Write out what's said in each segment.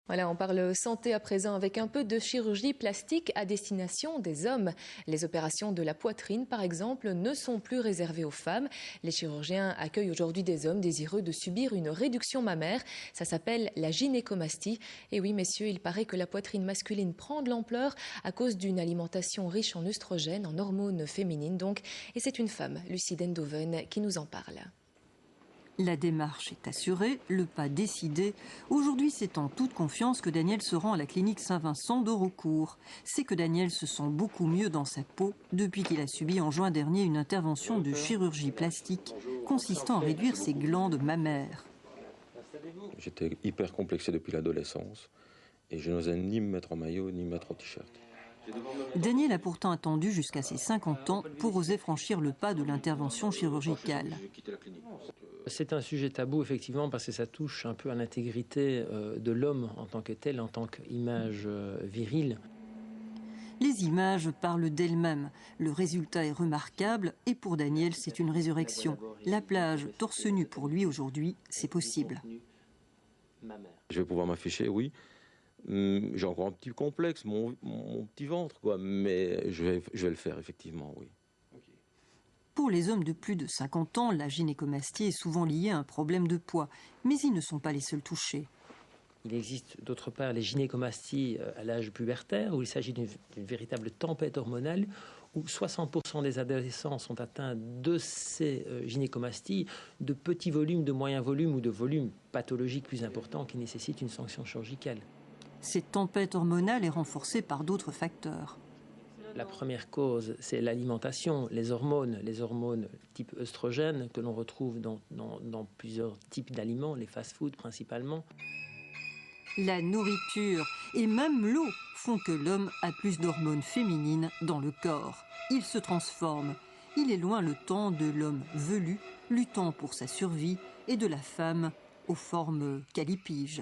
Voilà, on parle santé à présent avec un peu de chirurgie plastique à destination des hommes. Les opérations de la poitrine, par exemple, ne sont plus réservées aux femmes. Les chirurgiens accueillent aujourd'hui des hommes désireux de subir une réduction mammaire. Ça s'appelle la gynécomastie. Et oui, messieurs, il paraît que la poitrine masculine prend de l'ampleur à cause d'une alimentation riche en œstrogènes, en hormones féminines donc. Et c'est une femme, Lucie Dendoven, qui nous en parle. La démarche est assurée, le pas décidé. Aujourd'hui, c'est en toute confiance que Daniel se rend à la clinique Saint-Vincent de Raucourt. C'est que Daniel se sent beaucoup mieux dans sa peau depuis qu'il a subi en juin dernier une intervention de chirurgie plastique consistant à réduire ses glandes mammaires. J'étais hyper complexé depuis l'adolescence et je n'osais ni me mettre en maillot ni me mettre en t-shirt. Daniel a pourtant attendu jusqu'à ses 50 ans pour oser franchir le pas de l'intervention chirurgicale. C'est un sujet tabou, effectivement, parce que ça touche un peu à l'intégrité de l'homme en tant que tel, en tant qu'image virile. Les images parlent d'elles-mêmes. Le résultat est remarquable et pour Daniel, c'est une résurrection. La plage torse nu pour lui aujourd'hui, c'est possible. Je vais pouvoir m'afficher, oui. J'ai encore un petit complexe, mon petit ventre, quoi, mais je vais le faire, effectivement, oui. Pour les hommes de plus de 50 ans, la gynécomastie est souvent liée à un problème de poids, mais ils ne sont pas les seuls touchés. Il existe d'autre part les gynécomasties à l'âge pubertaire, où il s'agit d'une véritable tempête hormonale, où 60% des adolescents sont atteints de ces gynécomasties, de petits volumes, de moyens volumes ou de volumes pathologiques plus importants qui nécessitent une sanction chirurgicale. Cette tempête hormonale est renforcée par d'autres facteurs. La première cause, c'est l'alimentation, les hormones type œstrogène que l'on retrouve dans plusieurs types d'aliments, les fast-foods principalement. La nourriture et même l'eau font que l'homme a plus d'hormones féminines dans le corps. Il se transforme. Il est loin le temps de l'homme velu, luttant pour sa survie, et de la femme aux formes calipiges.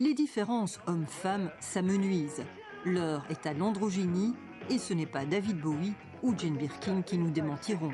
Les différences hommes-femmes s'amenuisent. L'heure est à l'androgynie et ce n'est pas David Bowie ou Jane Birkin qui nous démentiront.